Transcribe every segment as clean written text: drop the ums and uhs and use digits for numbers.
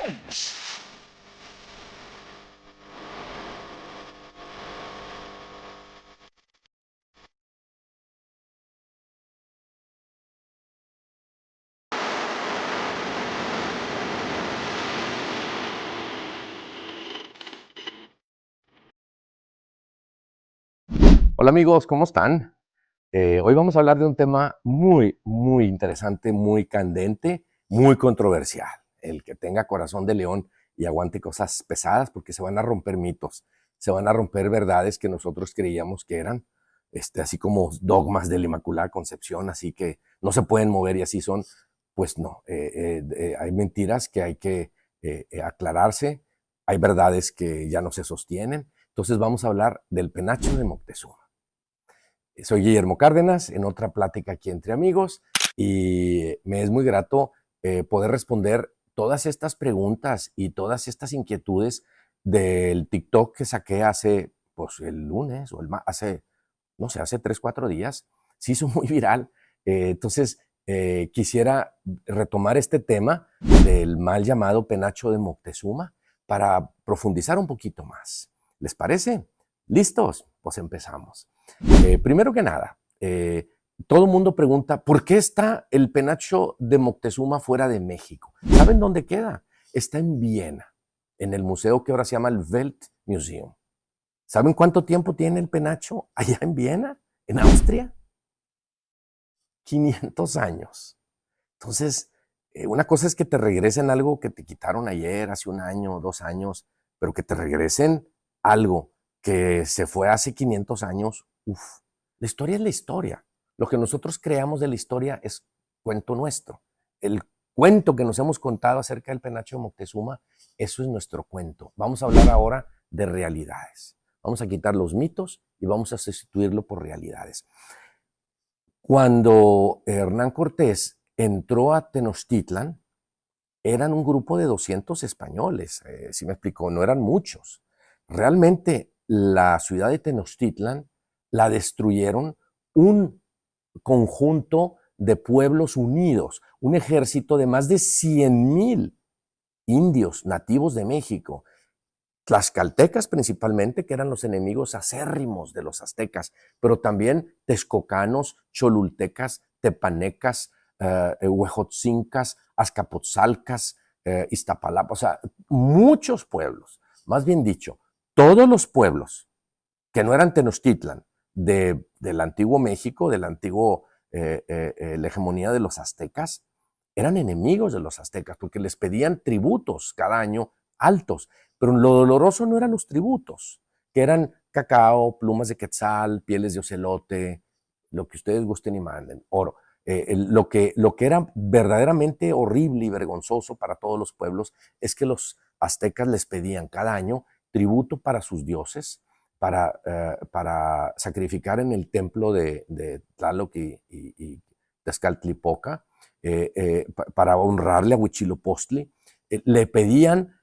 Hola amigos, ¿cómo están? Hoy vamos a hablar de un tema muy interesante, muy candente, muy controversial. El que tenga corazón de león y aguante cosas pesadas, porque se van a romper mitos, se van a romper verdades que nosotros creíamos que eran, así como dogmas de la Inmaculada Concepción, así que no se pueden mover y así son. Pues no, hay mentiras que hay que aclararse, hay verdades que ya no se sostienen. Entonces vamos a hablar del penacho de Moctezuma. Soy Guillermo Cárdenas, en otra plática aquí entre amigos, y me es muy grato poder responder todas estas preguntas y todas estas inquietudes del TikTok que saqué hace, pues el lunes o hace, no sé, hace 3, 4 días. Se hizo muy viral. Entonces, quisiera retomar este tema del mal llamado penacho de Moctezuma para profundizar un poquito más. ¿Les parece? ¿Listos? Pues empezamos. Primero que nada, todo el mundo pregunta, ¿por qué está el penacho de Moctezuma fuera de México? ¿Saben dónde queda? Está en Viena, en el museo que ahora se llama el Weltmuseum. ¿Saben cuánto tiempo tiene el penacho allá en Viena, en Austria? 500 años. Entonces, una cosa es que te regresen algo que te quitaron ayer, hace un año, 2 años, pero que te regresen algo que se fue hace 500 años. Uf, la historia es la historia. Lo que nosotros creamos de la historia es cuento nuestro. El cuento que nos hemos contado acerca del penacho de Moctezuma, eso es nuestro cuento. Vamos a hablar ahora de realidades. Vamos a quitar los mitos y vamos a sustituirlo por realidades. Cuando Hernán Cortés entró a Tenochtitlan, eran un grupo de 200 españoles, si me explico, no eran muchos. Realmente la ciudad de Tenochtitlan la destruyeron un conjunto de pueblos unidos, un ejército de más de 100,000 indios nativos de México, tlaxcaltecas principalmente, que eran los enemigos acérrimos de los aztecas, pero también texcocanos, cholultecas, tepanecas, huejotzincas, azcapotzalcas, Iztapalapa, o sea, muchos pueblos, más bien dicho, todos los pueblos que no eran Tenochtitlan, del antiguo México, del antiguo, la hegemonía de los aztecas, eran enemigos de los aztecas porque les pedían tributos cada año altos, pero lo doloroso no eran los tributos, que eran cacao, plumas de quetzal, pieles de ocelote, lo que ustedes gusten y manden, oro. Lo que era verdaderamente horrible y vergonzoso para todos los pueblos es que los aztecas les pedían cada año tributo para sus dioses, para sacrificar en el templo de Tlaloc y Tezcatlipoca, para honrarle a Huitzilopochtli, le pedían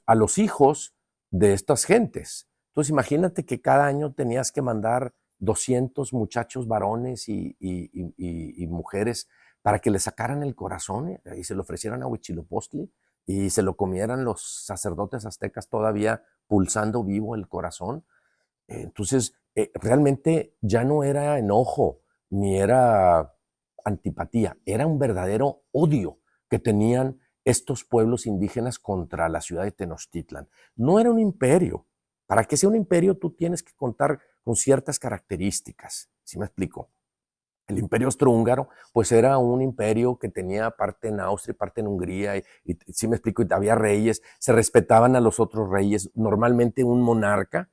a los hijos de estas gentes. Entonces imagínate que cada año tenías que mandar 200 muchachos varones y mujeres para que le sacaran el corazón y se lo ofrecieran a Huitzilopochtli y se lo comieran los sacerdotes aztecas todavía pulsando vivo el corazón. Entonces, realmente ya no era enojo ni era antipatía, era un verdadero odio que tenían estos pueblos indígenas contra la ciudad de Tenochtitlan. No era un imperio. Para que sea un imperio tú tienes que contar con ciertas características. ¿Sí me explico? El imperio austrohúngaro, pues era un imperio que tenía parte en Austria y parte en Hungría, y sí me explico, y había reyes, se respetaban a los otros reyes. Normalmente un monarca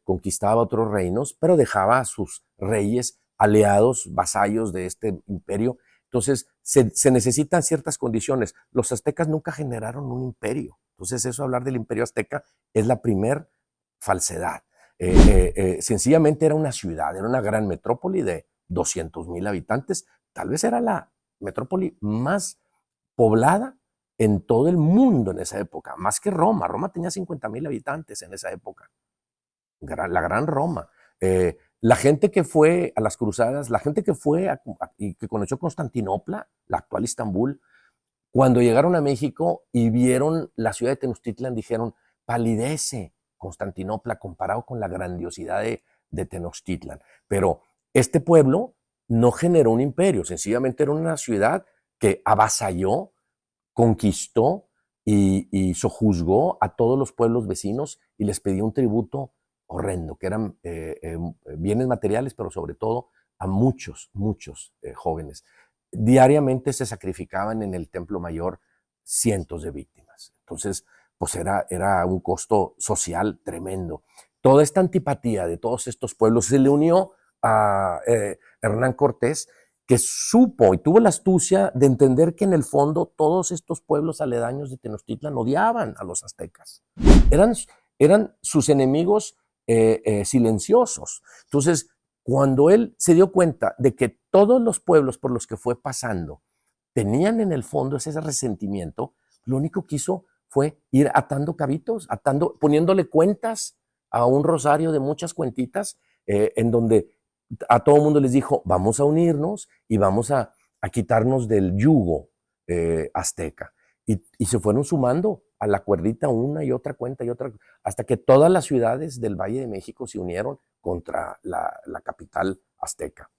conquistaba otros reinos, pero dejaba a sus reyes aliados, vasallos de este imperio. Entonces, se necesitan ciertas condiciones. Los aztecas nunca generaron un imperio. Entonces, eso, hablar del imperio azteca, es la primer falsedad. Sencillamente era una ciudad, era una gran metrópoli de 200,000 habitantes. Tal vez era la metrópoli más poblada en todo el mundo en esa época, más que Roma. Roma tenía 50,000 habitantes en esa época, la gran Roma. La gente que fue a las cruzadas, la gente que fue y que conoció Constantinopla, la actual Istambul, Cuando llegaron a México y vieron la ciudad de Tenochtitlan, dijeron, palidece Constantinopla comparado con la grandiosidad de Tenochtitlan. Pero este pueblo no generó un imperio, sencillamente era una ciudad que avasalló, conquistó y sojuzgó a todos los pueblos vecinos y les pedía un tributo horrendo, que eran bienes materiales, pero sobre todo a muchos, muchos jóvenes. Diariamente se sacrificaban en el Templo Mayor cientos de víctimas. Entonces, pues era un costo social tremendo. Toda esta antipatía de todos estos pueblos se le unió a Hernán Cortés, que supo y tuvo la astucia de entender que en el fondo todos estos pueblos aledaños de Tenochtitlan odiaban a los aztecas. Eran, eran sus enemigos silenciosos. Entonces, cuando él se dio cuenta de que todos los pueblos por los que fue pasando tenían en el fondo ese resentimiento, lo único que hizo fue ir atando cabitos, poniéndole cuentas a un rosario de muchas cuentitas, en donde a todo el mundo les dijo, vamos a unirnos y vamos a quitarnos del yugo azteca. Y se fueron sumando a la cuerdita una y otra cuenta y otra, hasta que todas las ciudades del Valle de México se unieron contra la capital azteca.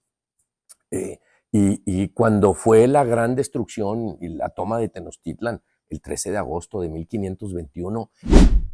Y cuando fue la gran destrucción y la toma de Tenochtitlan, el 13 de agosto de 1521,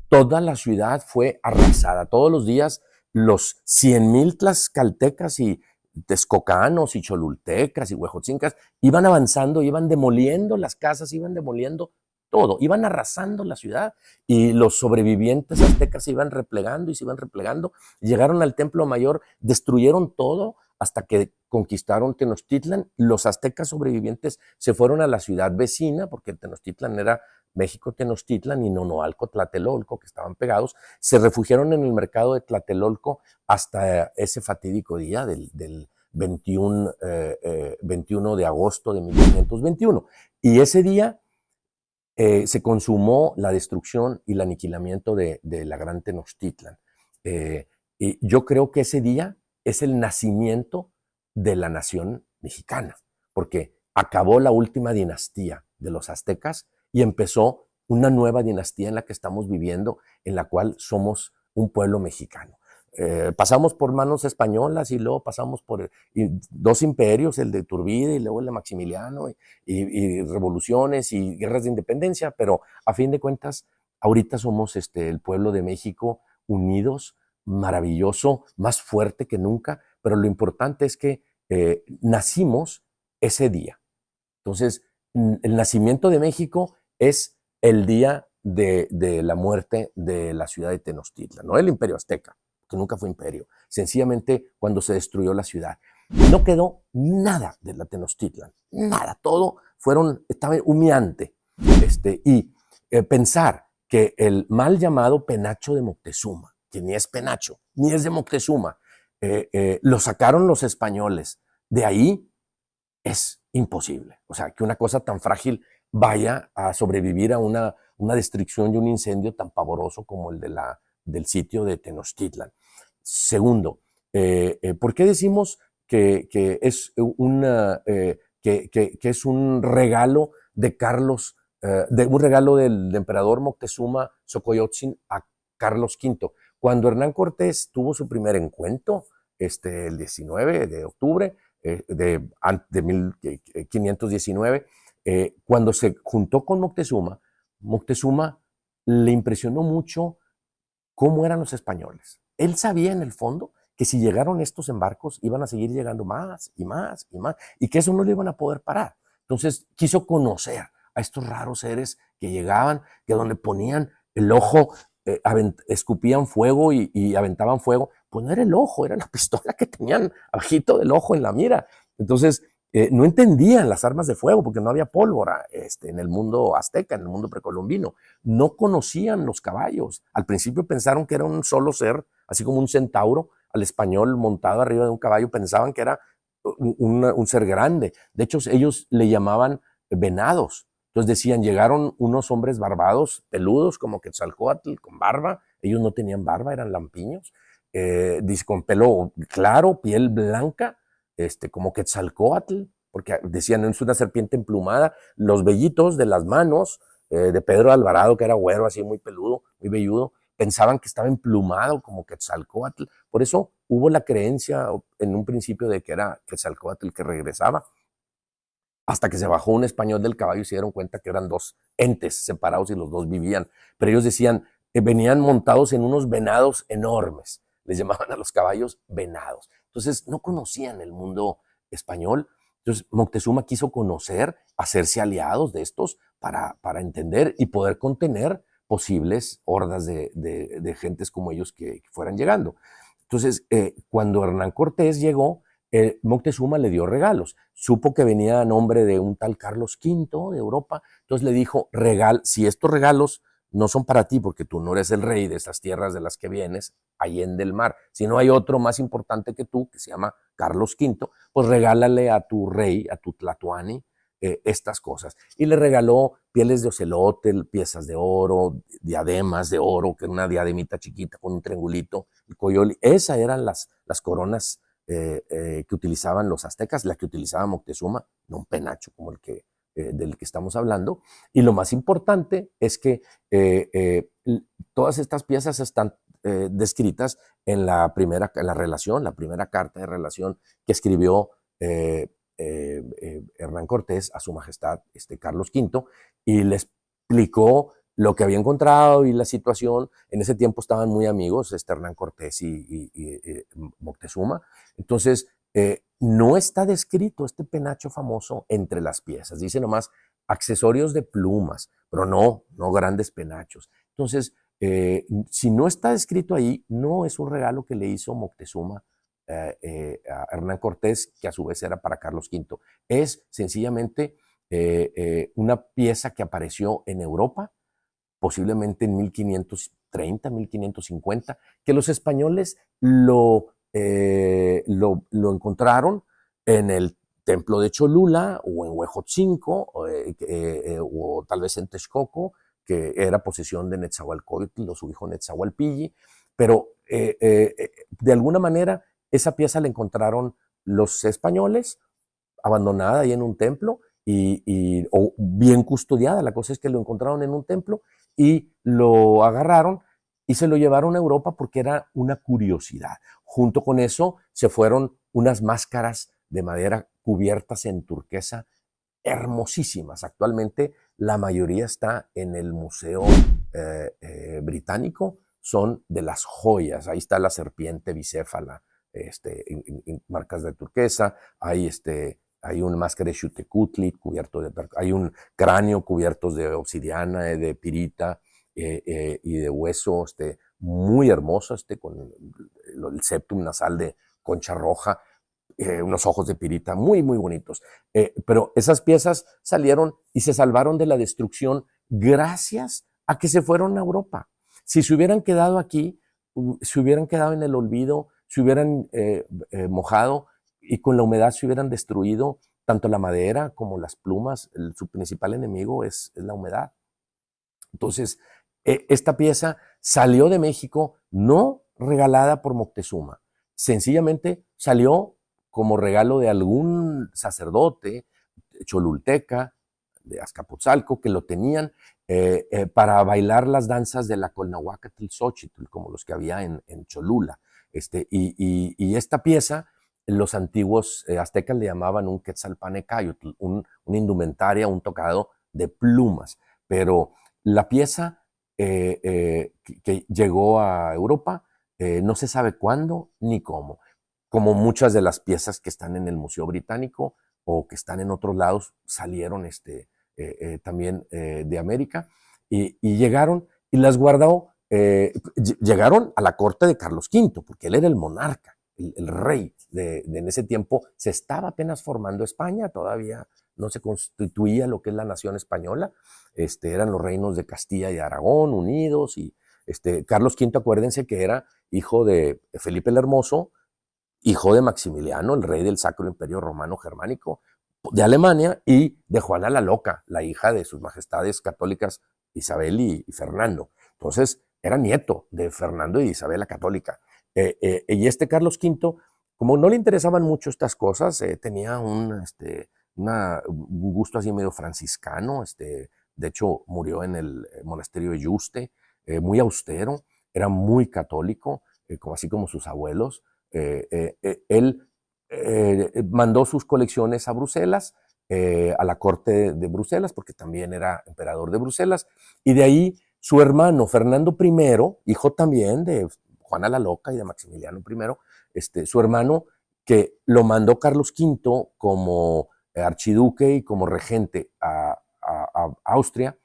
toda la ciudad fue arrasada. Todos los días los 100,000 tlaxcaltecas y texcocanos y cholultecas y huejotzincas iban avanzando, iban demoliendo las casas, iban demoliendo todo, iban arrasando la ciudad y los sobrevivientes aztecas se iban replegando y se iban replegando. Llegaron al Templo Mayor, destruyeron todo hasta que conquistaron Tenochtitlan. Los aztecas sobrevivientes se fueron a la ciudad vecina, porque Tenochtitlan era México Tenochtitlan y Nonoalco Tlatelolco, que estaban pegados. Se refugiaron en el mercado de Tlatelolco hasta ese fatídico día del 21 de agosto de 1521. Y ese día se consumó la destrucción y el aniquilamiento de la gran Tenochtitlan. Y yo creo que ese día es el nacimiento de la nación mexicana, porque acabó la última dinastía de los aztecas y empezó una nueva dinastía en la que estamos viviendo, en la cual somos un pueblo mexicano. Pasamos por manos españolas y luego pasamos por dos imperios, el de Iturbide y luego el de Maximiliano, y revoluciones y guerras de independencia, pero a fin de cuentas, ahorita somos el pueblo de México unidos, maravilloso, más fuerte que nunca, pero lo importante es que nacimos ese día. Entonces, el nacimiento de México es el día de la muerte de la ciudad de Tenochtitlan, no el imperio azteca, que nunca fue imperio, sencillamente cuando se destruyó la ciudad. No quedó nada de la Tenochtitlan, nada, todo estaba humeante. Y pensar que el mal llamado penacho de Moctezuma, que ni es penacho, ni es de Moctezuma, lo sacaron los españoles, de ahí es imposible. O sea, que una cosa tan frágil vaya a sobrevivir a una destrucción y un incendio tan pavoroso como el del sitio de Tenochtitlan. Segundo, ¿por qué decimos que es que es un regalo de Carlos, un regalo del emperador Moctezuma Xocoyotzin a Carlos V? Cuando Hernán Cortés tuvo su primer encuentro, el 19 de octubre de 1519, cuando se juntó con Moctezuma, Moctezuma le impresionó mucho cómo eran los españoles. Él sabía en el fondo que si llegaron estos embarcos iban a seguir llegando más y más y más, y que eso no lo iban a poder parar. Entonces quiso conocer a estos raros seres que llegaban, que donde ponían el ojo, escupían fuego y aventaban fuego. Pues no era el ojo, era la pistola que tenían abajito del ojo en la mira. Entonces, no entendían las armas de fuego porque no había pólvora en el mundo azteca, en el mundo precolombino. No conocían los caballos. Al principio pensaron que era un solo ser, así como un centauro. Al español montado arriba de un caballo pensaban que era un ser grande. De hecho, ellos le llamaban venados. Entonces decían, llegaron unos hombres barbados, peludos, como Quetzalcóatl, con barba. Ellos no tenían barba, eran lampiños. Dice, con pelo claro, piel blanca, como Quetzalcóatl, porque decían, es una serpiente emplumada. Los vellitos de las manos de Pedro Alvarado, que era güero, así muy peludo, muy velludo, pensaban que estaba emplumado como Quetzalcóatl. Por eso hubo la creencia en un principio de que era Quetzalcóatl el que regresaba, hasta que se bajó un español del caballo y se dieron cuenta que eran dos entes separados y los dos vivían. Pero ellos decían, venían montados en unos venados enormes. Les llamaban a los caballos venados. Entonces no conocían el mundo español. Entonces Moctezuma quiso conocer, hacerse aliados de estos para entender y poder contener posibles hordas de gentes como ellos que fueran llegando. Entonces, cuando Hernán Cortés llegó, Moctezuma le dio regalos. Supo que venía a nombre de un tal Carlos V de Europa, entonces le dijo, si estos regalos no son para ti, porque tú no eres el rey de estas tierras de las que vienes, allende el mar, si no hay otro más importante que tú, que se llama Carlos V, pues regálale a tu rey, a tu Tlatoani, estas cosas. Y le regaló pieles de ocelote, piezas de oro, diademas de oro, que era una diademita chiquita con un triangulito, el coyol. Esas eran las coronas que utilizaban los aztecas, la que utilizaba Moctezuma, no un penacho como del que estamos hablando. Y lo más importante es que todas estas piezas están descritas en la primera carta de relación que escribió Hernán Cortés a su majestad Carlos V, y le explicó lo que había encontrado y la situación. En ese tiempo estaban muy amigos Hernán Cortés y Moctezuma. Entonces, no está descrito este penacho famoso entre las piezas. Dice nomás accesorios de plumas, pero no grandes penachos. Entonces, si no está descrito ahí, no es un regalo que le hizo Moctezuma a Hernán Cortés, que a su vez era para Carlos V. Es sencillamente una pieza que apareció en Europa, posiblemente en 1530, 1550, que los españoles lo encontraron en el templo de Cholula o en Huejotzinco o tal vez en Texcoco, que era posesión de Netzahualcóyotl o su hijo Netzahualpilli, pero de alguna manera esa pieza la encontraron los españoles abandonada ahí en un templo o bien custodiada. La cosa es que lo encontraron en un templo y lo agarraron y se lo llevaron a Europa porque era una curiosidad. Junto con eso se fueron unas máscaras de madera cubiertas en turquesa hermosísimas. Actualmente la mayoría está en el Museo Británico, son de las joyas. Ahí está la serpiente bicéfala, en marcas de turquesa, hay un máscara de Xutecutli cubierto hay un cráneo cubierto de obsidiana, de pirita y de hueso, muy hermoso, con el septum nasal de concha roja, unos ojos de pirita muy, muy bonitos. Pero esas piezas salieron y se salvaron de la destrucción gracias a que se fueron a Europa. Si se hubieran quedado aquí, se hubieran quedado en el olvido, se hubieran mojado y con la humedad se hubieran destruido tanto la madera como las plumas. Su principal enemigo es la humedad. Entonces, esta pieza salió de México no regalada por Moctezuma, sencillamente salió como regalo de algún sacerdote cholulteca de Azcapotzalco que lo tenían para bailar las danzas de la Colnahuacatl Xochitl, como los que había en Cholula. Y esta pieza, los antiguos aztecas le llamaban un Quetzalpanecayotl, una indumentaria, un tocado de plumas. Pero la pieza que llegó a Europa no se sabe cuándo ni cómo. Como muchas de las piezas que están en el Museo Británico o que están en otros lados, salieron también de América y llegaron y las guardó. Llegaron a la corte de Carlos V, porque él era el monarca, el rey en ese tiempo. Se estaba apenas formando España, todavía no se constituía lo que es la nación española. Eran los reinos de Castilla y Aragón unidos. Y Carlos V, acuérdense que era hijo de Felipe el Hermoso, hijo de Maximiliano, el rey del Sacro Imperio Romano Germánico de Alemania, y de Juana la Loca, la hija de sus majestades católicas Isabel y Fernando. Entonces, era nieto de Fernando y Isabel la Católica. Y Carlos V, como no le interesaban mucho estas cosas, tenía un gusto así medio franciscano. De hecho, murió en el monasterio de Yuste, muy austero, era muy católico, así como sus abuelos. Él mandó sus colecciones a Bruselas, a la corte de Bruselas, porque también era emperador de Bruselas, y de ahí su hermano Fernando I, hijo también de Juana la Loca y de Maximiliano I, su hermano, que lo mandó Carlos V como archiduque y como regente a Austria,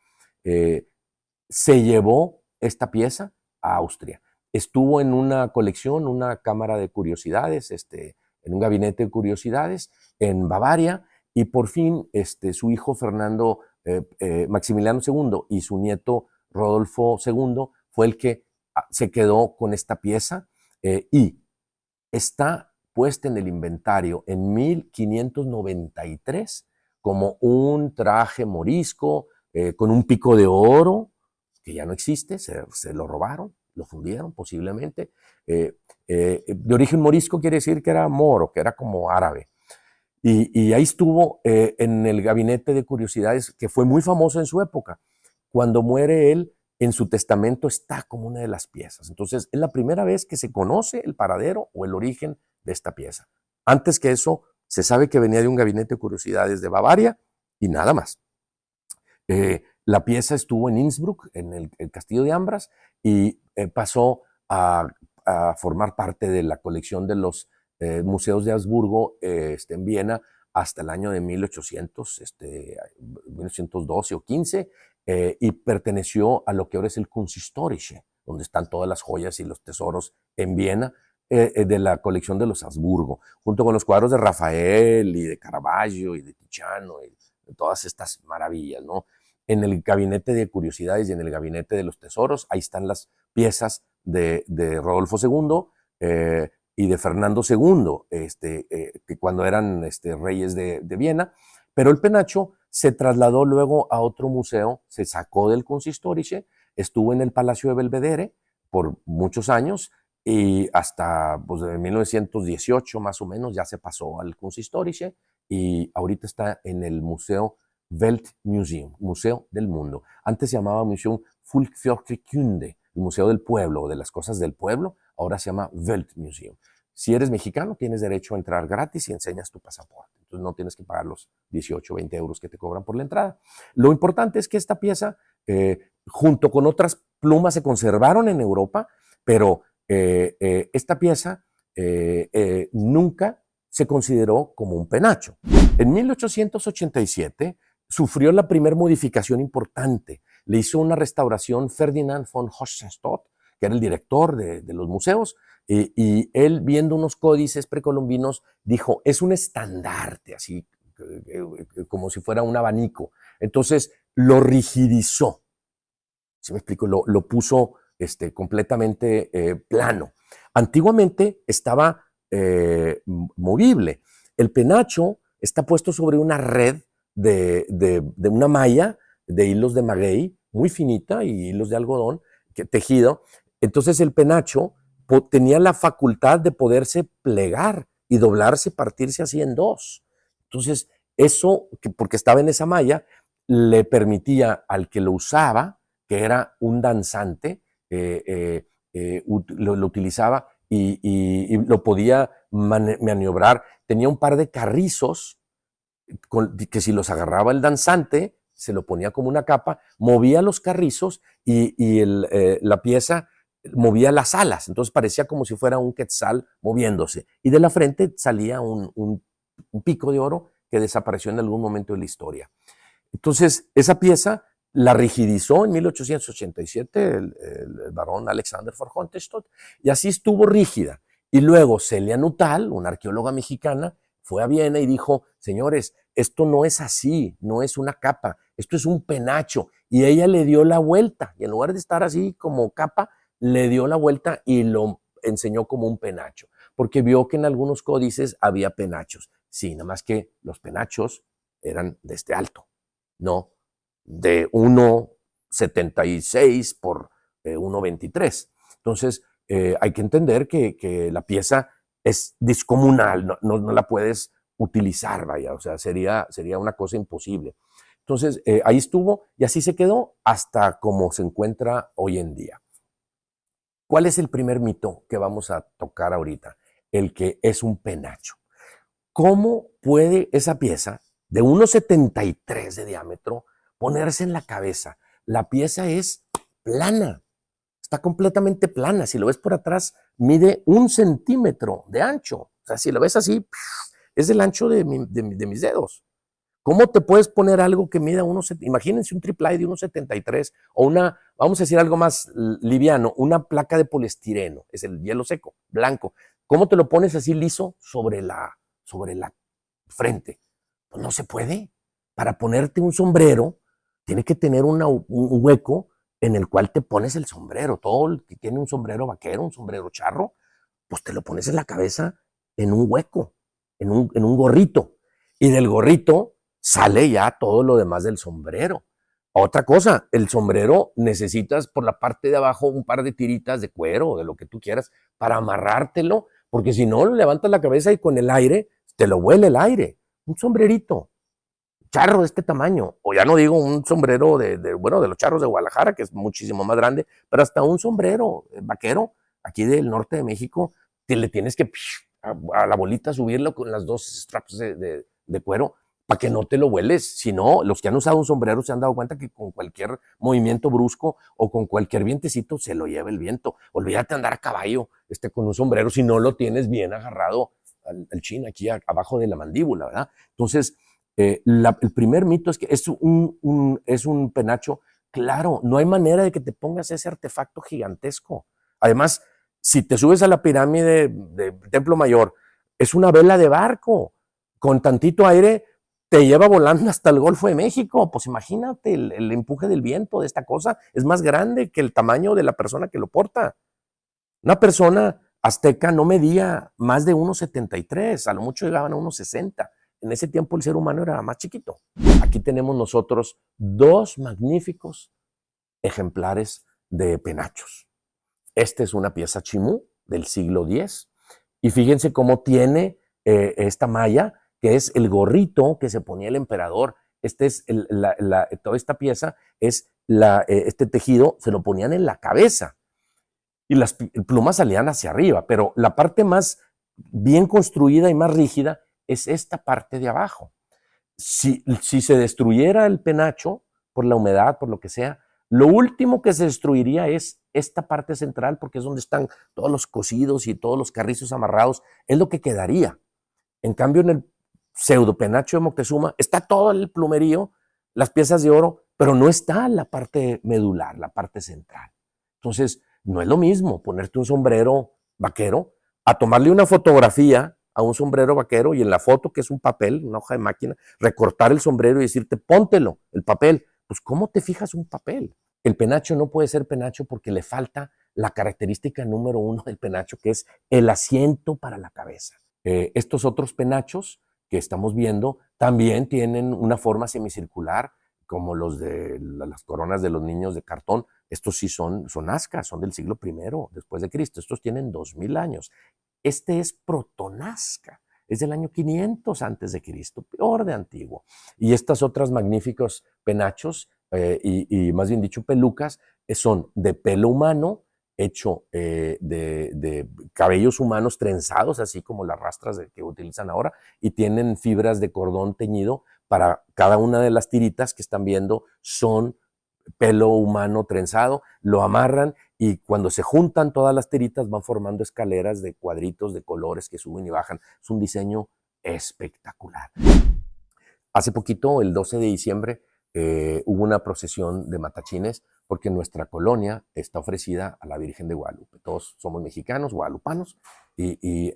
se llevó esta pieza a Austria. Estuvo en una colección, una cámara de curiosidades, en un gabinete de curiosidades en Bavaria, y por fin su hijo Fernando Maximiliano II y su nieto Rodolfo II fue el que se quedó con esta pieza, y está puesta en el inventario en 1593 como un traje morisco con un pico de oro, que ya no existe, se lo robaron, lo fundieron posiblemente. De origen morisco quiere decir que era moro, que era como árabe. Y ahí estuvo en el gabinete de curiosidades, que fue muy famoso en su época. Cuando muere él, en su testamento está como una de las piezas. Entonces, es la primera vez que se conoce el paradero o el origen de esta pieza. Antes que eso, se sabe que venía de un gabinete de curiosidades de Bavaria y nada más. La pieza estuvo en Innsbruck, en el castillo de Ambras, y pasó a formar parte de la colección de los museos de Habsburgo en Viena hasta el año de 1912 o 15, y perteneció a lo que ahora es el Kunsthistorische, donde están todas las joyas y los tesoros en Viena, de la colección de los Habsburgo, junto con los cuadros de Rafael y de Caravaggio y de Tiziano y de todas estas maravillas, ¿no? En el gabinete de curiosidades y en el gabinete de los tesoros, ahí están las piezas de Rodolfo II y de Fernando II, que cuando eran reyes de Viena, pero el penacho se trasladó luego a otro museo, se sacó del Kunsthistorische, estuvo en el Palacio de Belvedere por muchos años, y hasta pues, 1918 más o menos ya se pasó al Kunsthistorische, y ahorita está en el Museo Weltmuseum, Museo del Mundo. Antes se llamaba Museum Volkskunde, el Museo del Pueblo o de las cosas del pueblo, ahora se llama Weltmuseum. Si eres mexicano, tienes derecho a entrar gratis y enseñas tu pasaporte. Entonces no tienes que pagar los 18 o 20 euros que te cobran por la entrada. Lo importante es que esta pieza, junto con otras plumas, se conservaron en Europa, pero esta pieza nunca se consideró como un penacho. En 1887 sufrió la primera modificación importante. Le hizo una restauración Ferdinand von Hohenstadt, que era el director de los museos, y él, viendo unos códices precolombinos, dijo, es un estandarte, así como si fuera un abanico. Entonces lo rigidizó, ¿sí me explico? Lo puso completamente plano. Antiguamente estaba movible. El penacho está puesto sobre una red de una malla de hilos de maguey muy finita y hilos de algodón tejido. Entonces el penacho tenía la facultad de poderse plegar y doblarse, partirse así en dos. Entonces eso, porque estaba en esa malla, le permitía al que lo usaba, que era un danzante, lo utilizaba y lo podía maniobrar. Tenía un par de carrizos que si los agarraba el danzante, se lo ponía como una capa, movía los carrizos y la pieza movía las alas. Entonces parecía como si fuera un quetzal moviéndose. Y de la frente salía un pico de oro que desapareció en algún momento de la historia. Entonces, esa pieza la rigidizó en 1887 el barón Alexander von Hohenstadt, y así estuvo rígida. Y luego Celia Nuttall, una arqueóloga mexicana, fue a Viena y dijo, señores, esto no es así, no es una capa, esto es un penacho. Y ella le dio la vuelta, y en lugar de estar así como capa, le dio la vuelta y lo enseñó como un penacho, porque vio que en algunos códices había penachos. Sí, nada más que los penachos eran de este alto, no de 1,76 por 1,23. Entonces, hay que entender que la pieza es descomunal, no la puedes utilizar, vaya, o sea, sería una cosa imposible. Entonces, ahí estuvo y así se quedó hasta como se encuentra hoy en día. ¿Cuál es el primer mito que vamos a tocar ahorita? El que es un penacho. ¿Cómo puede esa pieza de 1,73 de diámetro ponerse en la cabeza? La pieza es plana, está completamente plana. Si lo ves por atrás, mide 1 centímetro de ancho. O sea, si lo ves así, es del ancho de mis dedos. ¿Cómo te puedes poner algo que mida imagínense un triple de 1,73 o una, vamos a decir algo más liviano, una placa de poliestireno, es el hielo seco, blanco. ¿Cómo te lo pones así liso sobre la frente? Pues no se puede. Para ponerte un sombrero, tiene que tener un hueco en el cual te pones el sombrero. Todo el que tiene un sombrero vaquero, un sombrero charro, pues te lo pones en la cabeza en un hueco, en un gorrito. Y del gorrito sale ya todo lo demás del sombrero. Otra cosa, el sombrero necesitas por la parte de abajo un par de tiritas de cuero o de lo que tú quieras para amarrártelo, porque si no, levantas la cabeza y con el aire te lo huele el aire. Un sombrerito charro de este tamaño, o ya no digo un sombrero bueno, de los charros de Guadalajara, que es muchísimo más grande, pero hasta un sombrero vaquero aquí del norte de México, le tienes que a la bolita subirlo con las dos straps de cuero para que no te lo hueles. Si no, los que han usado un sombrero se han dado cuenta que con cualquier movimiento brusco o con cualquier vientecito se lo lleva el viento. Olvídate de andar a caballo con un sombrero si no lo tienes bien agarrado al chin aquí abajo de la mandíbula, ¿verdad? Entonces, el primer mito es que es un penacho. Claro, no hay manera de que te pongas ese artefacto gigantesco. Además, si te subes a la pirámide de Templo Mayor, es una vela de barco. Con tantito aire te lleva volando hasta el Golfo de México. Pues imagínate, el empuje del viento de esta cosa es más grande que el tamaño de la persona que lo porta. Una persona azteca no medía más de 1,73, a lo mucho llegaban a 1,60. En ese tiempo el ser humano era más chiquito. Aquí tenemos nosotros dos magníficos ejemplares de penachos. Esta es una pieza chimú del siglo X y fíjense cómo tiene esta malla, que es el gorrito que se ponía el emperador. Toda esta pieza es este tejido, se lo ponían en la cabeza y las plumas salían hacia arriba, pero la parte más bien construida y más rígida es esta parte de abajo. Si se destruyera el penacho por la humedad, por lo que sea, lo último que se destruiría es esta parte central, porque es donde están todos los cosidos y todos los carrizos amarrados, es lo que quedaría. En cambio, en el pseudo penacho de Moctezuma está todo el plumerío, las piezas de oro, pero no está la parte medular, la parte central. Entonces, no es lo mismo ponerte un sombrero vaquero a tomarle una fotografía a un sombrero vaquero y en la foto, que es un papel, una hoja de máquina, recortar el sombrero y decirte, póntelo, el papel. Pues, ¿cómo te fijas un papel? El penacho no puede ser penacho porque le falta la característica número 1 del penacho, que es el asiento para la cabeza. Estos otros penachos que estamos viendo también tienen una forma semicircular, como los de las coronas de los niños de cartón. Estos sí son Nazca, son del siglo I después de Cristo. Estos tienen 2000 años. Este es Protonazca, es del año 500 antes de Cristo, peor de antiguo. Y estas otras magníficos penachos, y más bien dicho pelucas, son de pelo humano, hecho de cabellos humanos trenzados, así como las rastras que utilizan ahora, y tienen fibras de cordón teñido para cada una de las tiritas que están viendo, son pelo humano trenzado, lo amarran y cuando se juntan todas las tiritas van formando escaleras de cuadritos de colores que suben y bajan. Es un diseño espectacular. Hace poquito, el 12 de diciembre, hubo una procesión de matachines porque nuestra colonia está ofrecida a la Virgen de Guadalupe. Todos somos mexicanos, guadalupanos, y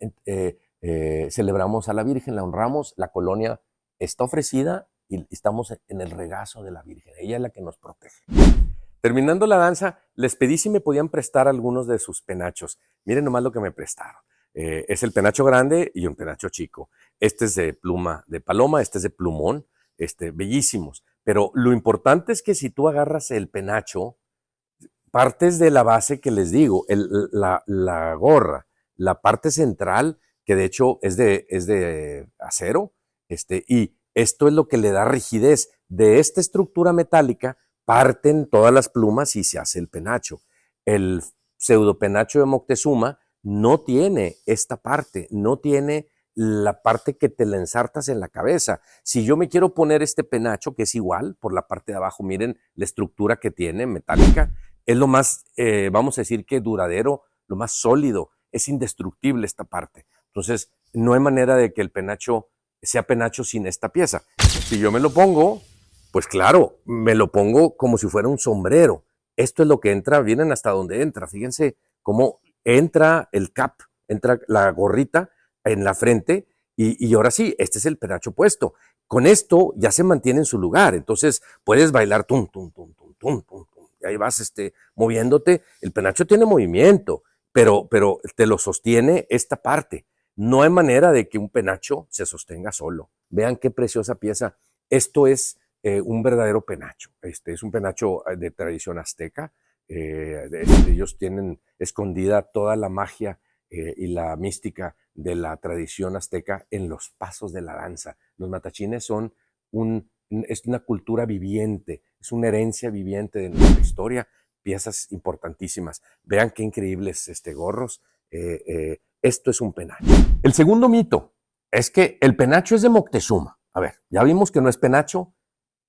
celebramos a la Virgen, la honramos. La colonia está ofrecida y estamos en el regazo de la Virgen. Ella es la que nos protege. Terminando la danza, les pedí si me podían prestar algunos de sus penachos. Miren nomás lo que me prestaron. Es el penacho grande y un penacho chico. Este es de pluma de paloma, este es de plumón, bellísimos. Pero lo importante es que si tú agarras el penacho, partes de la base que les digo, la gorra, la parte central, que de hecho es de acero, y esto es lo que le da rigidez. De esta estructura metálica parten todas las plumas y se hace el penacho. El pseudopenacho de Moctezuma no tiene esta parte, no tiene la parte que te la ensartas en la cabeza. Si yo me quiero poner este penacho, que es igual por la parte de abajo, miren la estructura que tiene, metálica, es lo más, vamos a decir que duradero, lo más sólido, es indestructible esta parte. Entonces, no hay manera de que el penacho sea penacho sin esta pieza. Si yo me lo pongo, pues claro, me lo pongo como si fuera un sombrero. Esto es lo que entra, vienen hasta donde entra. Fíjense cómo entra el cap, entra la gorrita en la frente y ahora sí, este es el penacho puesto. Con esto ya se mantiene en su lugar, entonces puedes bailar tum, tum, tum, tum, tum, tum, tum. Y ahí vas moviéndote. El penacho tiene movimiento, pero te lo sostiene esta parte. No hay manera de que un penacho se sostenga solo. Vean qué preciosa pieza. Esto es un verdadero penacho. Es un penacho de tradición azteca. Ellos tienen escondida toda la magia y la mística de la tradición azteca en los pasos de la danza. Los matachines son es una cultura viviente, es una herencia viviente de nuestra historia, piezas importantísimas. Vean qué increíbles gorros. Esto es un penacho. El segundo mito es que el penacho es de Moctezuma. A ver, ya vimos que no es penacho,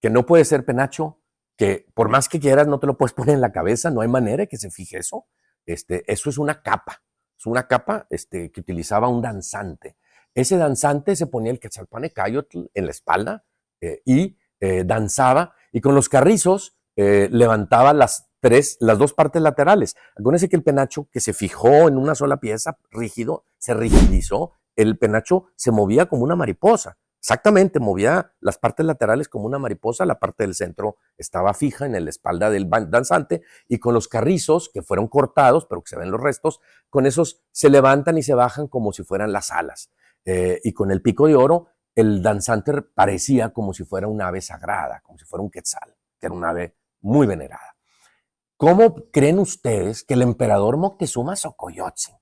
que no puede ser penacho, que por más que quieras no te lo puedes poner en la cabeza, no hay manera de que se fije eso. Eso es una capa. Es una capa que utilizaba un danzante. Ese danzante se ponía el Quetzalcóatl en la espalda y danzaba, y con los carrizos levantaba las dos partes laterales. Acuérdense que el penacho que se fijó en una sola pieza, rígido, se rigidizó, el penacho se movía como una mariposa. Exactamente, movía las partes laterales como una mariposa, la parte del centro estaba fija en la espalda del danzante, y con los carrizos que fueron cortados, pero que se ven los restos, con esos se levantan y se bajan como si fueran las alas. Y con el pico de oro, el danzante parecía como si fuera un ave sagrada, como si fuera un quetzal, que era un ave muy venerada. ¿Cómo creen ustedes que el emperador Moctezuma Xocoyotzin,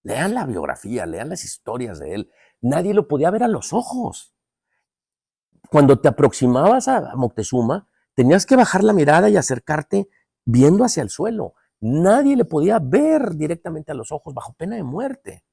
lean la biografía, lean las historias de él, nadie lo podía ver a los ojos? Cuando te aproximabas a Moctezuma, tenías que bajar la mirada y acercarte viendo hacia el suelo. Nadie le podía ver directamente a los ojos bajo pena de muerte.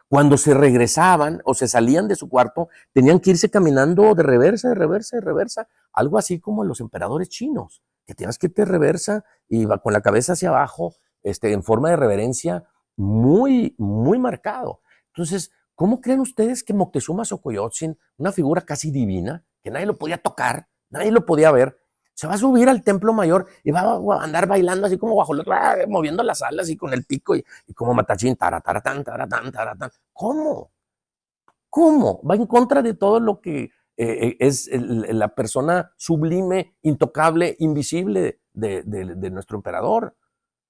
Cuando se regresaban o se salían de su cuarto, tenían que irse caminando de reversa, de reversa, de reversa, algo así como los emperadores chinos, que tienes que irte de reversa y va con la cabeza hacia abajo, en forma de reverencia muy, muy marcado. Entonces, ¿cómo creen ustedes que Moctezuma Xocoyotzin, una figura casi divina, que nadie lo podía tocar, nadie lo podía ver, se va a subir al templo mayor y va a andar bailando así como bajo moviendo las alas y con el pico y como matachín, taratán, taratán, taratán? ¿Cómo? ¿Cómo? Va en contra de todo lo que es la persona sublime, intocable, invisible de nuestro emperador.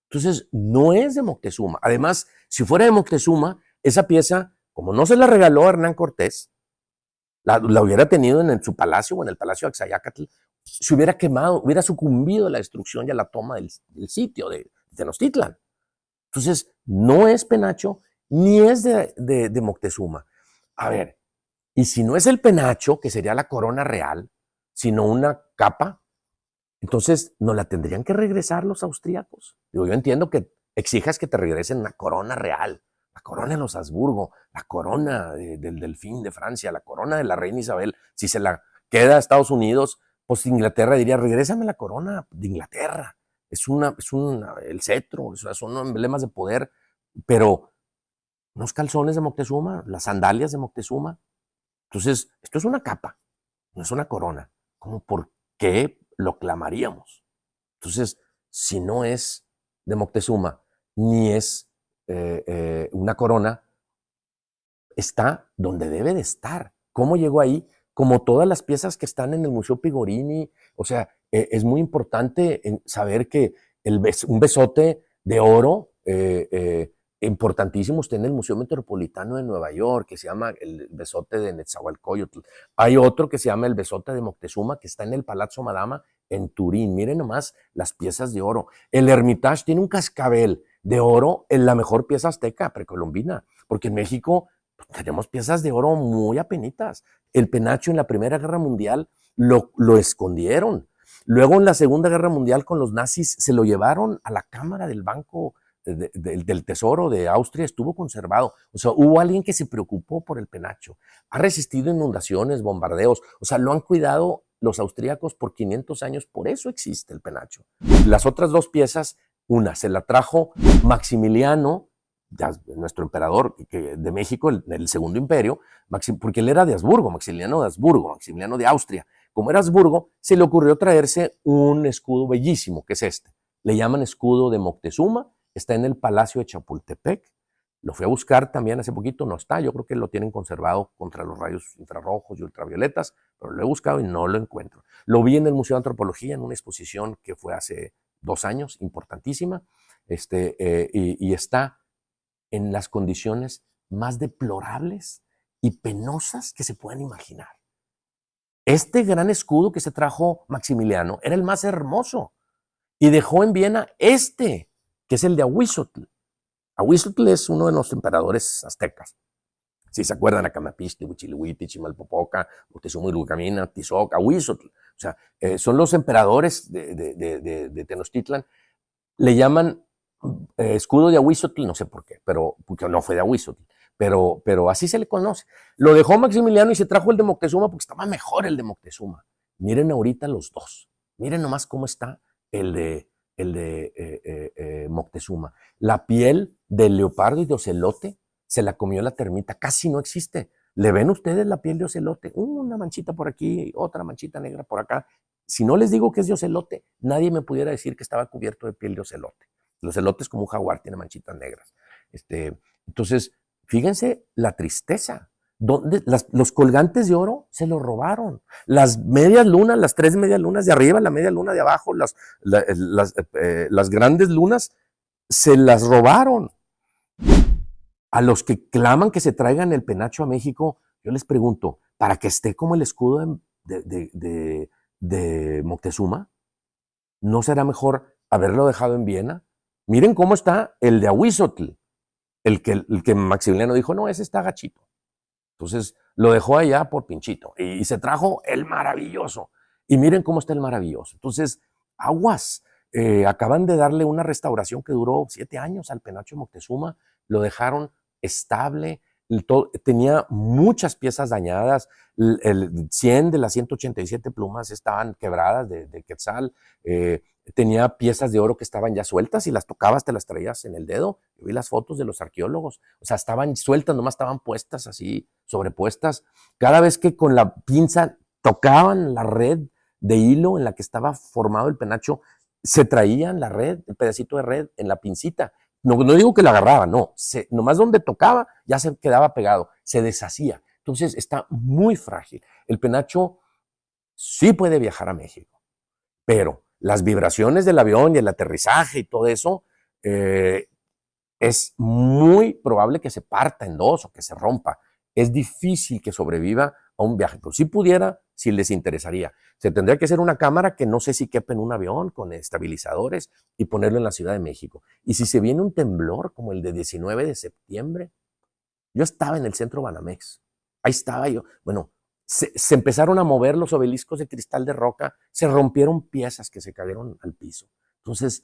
Entonces, no es de Moctezuma. Además, si fuera de Moctezuma, esa pieza, como no se la regaló a Hernán Cortés, la hubiera tenido en su palacio o en el palacio de Axayácatl, se hubiera quemado, hubiera sucumbido a la destrucción y a la toma del sitio de Tenochtitlan. Entonces, no es penacho ni es de Moctezuma. A ver, y si no es el penacho, que sería la corona real, sino una capa, entonces nos la tendrían que regresar los austríacos. Digo, yo entiendo que exijas que te regresen una corona real, la corona de los Habsburgo, la corona del Delfín de Francia, la corona de la reina Isabel. Si se la queda a Estados Unidos, pues Inglaterra diría, regrésame la corona de Inglaterra. El cetro, son emblemas de poder, pero unos calzones de Moctezuma, las sandalias de Moctezuma. Entonces, esto es una capa, no es una corona. ¿Cómo por qué lo clamaríamos? Entonces, si no es de Moctezuma, ni es una corona, está donde debe de estar. ¿Cómo llegó ahí? Como todas las piezas que están en el Museo Pigorini. O sea, es muy importante saber que un besote de oro importantísimo está en el Museo Metropolitano de Nueva York, que se llama el besote de Netzahualcóyotl. Hay otro que se llama el besote de Moctezuma, que está en el Palazzo Madama en Turín. Miren nomás las piezas de oro. El Hermitage tiene un cascabel de oro en la mejor pieza azteca precolombina, porque en México Tenemos piezas de oro muy apenitas. El penacho en la Primera Guerra Mundial lo escondieron. Luego en la Segunda Guerra Mundial con los nazis se lo llevaron a la cámara del Banco del Tesoro de Austria, estuvo conservado. O sea, hubo alguien que se preocupó por el penacho. Ha resistido inundaciones, bombardeos. O sea, lo han cuidado los austríacos por 500 años. Por eso existe el penacho. Las otras dos piezas, una se la trajo Maximiliano, nuestro emperador de México, el Segundo Imperio, porque él era de Habsburgo, Maximiliano de Habsburgo, Maximiliano de Austria. Como era Habsburgo, se le ocurrió traerse un escudo bellísimo, que es este. Le llaman escudo de Moctezuma, está en el Palacio de Chapultepec. Lo fui a buscar también hace poquito, no está, yo creo que lo tienen conservado contra los rayos infrarrojos y ultravioletas, pero lo he buscado y no lo encuentro. Lo vi en el Museo de Antropología en una exposición que fue hace 2 años, importantísima, y está en las condiciones más deplorables y penosas que se puedan imaginar. Este gran escudo que se trajo Maximiliano era el más hermoso y dejó en Viena que es el de Ahuizotl. Ahuizotl es uno de los emperadores aztecas. Si se acuerdan, Acamapixtli, Huichilihuitl, Chimalpopoca, Moctezuma, Ilhuicamina, Tizoc, Ahuizotl. O sea, son los emperadores de Tenochtitlan. Le llaman escudo de Ahuizotl, no sé por qué, pero porque no fue de Ahuizotl, pero así se le conoce. Lo dejó Maximiliano y se trajo el de Moctezuma porque estaba mejor el de Moctezuma. Miren ahorita los dos. Miren nomás cómo está el de Moctezuma. La piel del leopardo y de ocelote se la comió la termita, casi no existe. ¿Le ven ustedes la piel de ocelote? Una manchita por aquí, otra manchita negra por acá. Si no les digo que es de ocelote, nadie me pudiera decir que estaba cubierto de piel de ocelote. El ocelote es como un jaguar, tiene manchitas negras. Entonces, fíjense la tristeza. Los colgantes de oro se los robaron. Las medias lunas, las 3 medias lunas de arriba, la media luna de abajo, las grandes lunas, se las robaron. A los que claman que se traigan el penacho a México, yo les pregunto, ¿para que esté como el escudo de Moctezuma? ¿No será mejor haberlo dejado en Viena? Miren cómo está el de Ahuizotl, el que Maximiliano dijo, no, ese está gachito. Entonces lo dejó allá por pinchito y se trajo el maravilloso. Y miren cómo está el maravilloso. Entonces, aguas. Acaban de darle una restauración que duró 7 años al penacho de Moctezuma. Lo dejaron estable. Tenía muchas piezas dañadas. El 100 de las 187 plumas estaban quebradas de quetzal. Tenía piezas de oro que estaban ya sueltas y las tocabas, te las traías en el dedo. Yo vi las fotos de los arqueólogos. O sea, estaban sueltas, nomás estaban puestas así, sobrepuestas. Cada vez que con la pinza tocaban la red de hilo en la que estaba formado el penacho, se traían la red, el pedacito de red en la pincita. No digo que la agarraba, no. Nomás donde tocaba ya se quedaba pegado, se deshacía. Entonces está muy frágil. El penacho sí puede viajar a México, pero las vibraciones del avión y el aterrizaje y todo eso, es muy probable que se parta en dos o que se rompa. Es difícil que sobreviva a un viaje, pero si pudiera, si les interesaría. Se tendría que hacer una cámara que no sé si quepa en un avión con estabilizadores y ponerlo en la Ciudad de México. Y si se viene un temblor como el de 19 de septiembre, yo estaba en el centro Banamex, ahí estaba yo. Bueno, se empezaron a mover los obeliscos de cristal de roca, se rompieron piezas que se cayeron al piso. Entonces,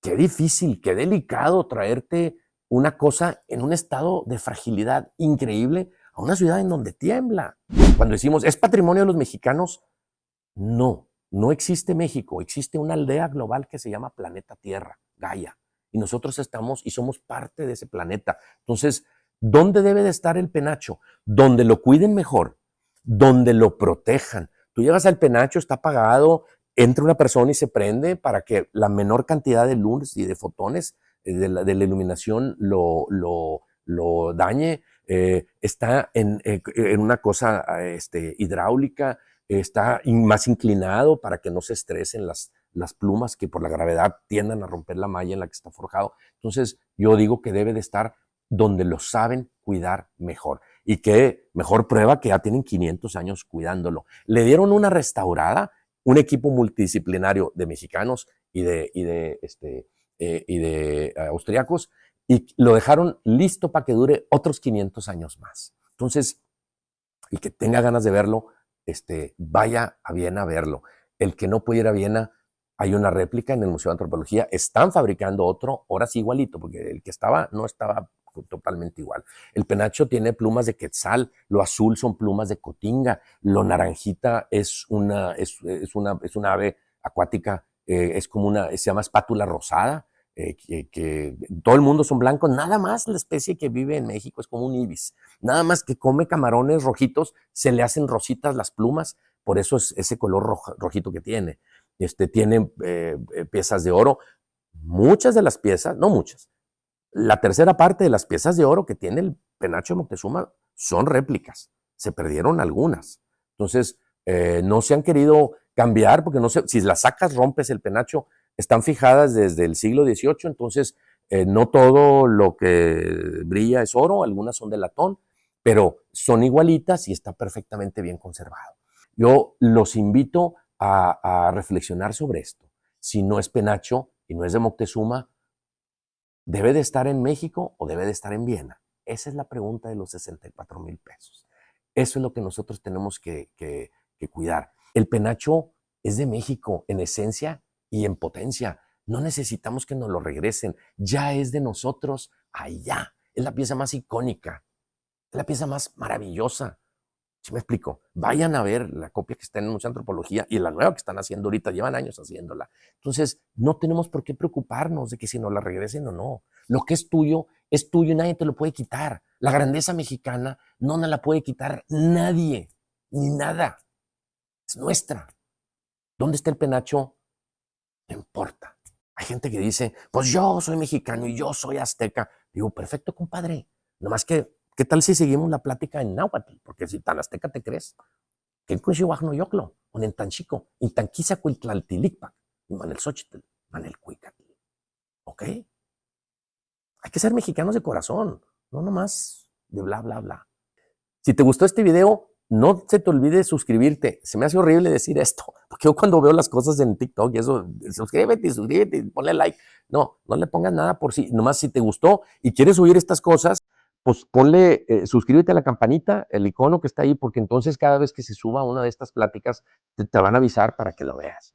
qué difícil, qué delicado traerte una cosa en un estado de fragilidad increíble a una ciudad en donde tiembla. Cuando decimos, ¿es patrimonio de los mexicanos? No, no existe México, existe una aldea global que se llama Planeta Tierra, Gaia, y nosotros estamos y somos parte de ese planeta. Entonces, ¿dónde debe de estar el penacho? Donde lo cuiden mejor, donde lo protejan. Tú llegas al penacho, está apagado, entra una persona y se prende para que la menor cantidad de luz y de fotones de la iluminación lo dañe. Está en una cosa hidráulica, está más inclinado para que no se estresen las plumas que por la gravedad tiendan a romper la malla en la que está forjado. Entonces, yo digo que debe de estar donde lo saben cuidar mejor. Y qué mejor prueba que ya tienen 500 años cuidándolo. Le dieron una restaurada, un equipo multidisciplinario de mexicanos y de austriacos, y lo dejaron listo para que dure otros 500 años más. Entonces, el que tenga ganas de verlo, vaya a Viena a verlo. El que no pudiera ir a Viena, hay una réplica en el Museo de Antropología. Están fabricando otro, ahora sí igualito, porque el que estaba no estaba totalmente igual. El penacho tiene plumas de quetzal, lo azul son plumas de cotinga, lo naranjita es una ave acuática, es como se llama espátula rosada, que todo el mundo son blancos, nada más la especie que vive en México es como un ibis, nada más que come camarones rojitos, se le hacen rositas las plumas, por eso es ese color rojito que tiene. Tiene piezas de oro, muchas de las piezas, no muchas, la tercera parte de las piezas de oro que tiene el penacho de Moctezuma son réplicas, se perdieron algunas. Entonces, no se han querido cambiar porque no sé, si las sacas rompes el penacho, están fijadas desde el siglo XVIII, entonces no todo lo que brilla es oro, algunas son de latón, pero son igualitas y está perfectamente bien conservado. Yo los invito a reflexionar sobre esto. Si no es penacho y no es de Moctezuma, ¿debe de estar en México o debe de estar en Viena? Esa es la pregunta de los 64,000 pesos. Eso es lo que nosotros tenemos que cuidar. El penacho es de México en esencia y en potencia. No necesitamos que nos lo regresen. Ya es de nosotros allá. Es la pieza más icónica. Es la pieza más maravillosa. ¿Sí me explico? Vayan a ver la copia que está en el Museo de Antropología y la nueva que están haciendo ahorita, llevan años haciéndola. Entonces, no tenemos por qué preocuparnos de que si nos la regresen o no. Lo que es tuyo y nadie te lo puede quitar. La grandeza mexicana no nos la puede quitar nadie, ni nada. Es nuestra. ¿Dónde está el penacho? No importa. Hay gente que dice, pues yo soy mexicano y yo soy azteca. Digo, perfecto, compadre. Nomás que, ¿qué tal si seguimos la plática en náhuatl? Porque si tan azteca te crees, que cuixihuajno yoclo, onentanchico, intanquizacuiltlaltilicpac, y manelxochitl, manelcuicatl. ¿Ok? Hay que ser mexicanos de corazón, no nomás de bla, bla, bla. Si te gustó este video, no se te olvide suscribirte. Se me hace horrible decir esto, porque yo cuando veo las cosas en TikTok y eso, suscríbete, ponle like. No, no le pongas nada por si, nomás si te gustó y quieres oír estas cosas, pues ponle, suscríbete a la campanita, el icono que está ahí, porque entonces cada vez que se suba una de estas pláticas, te van a avisar para que lo veas.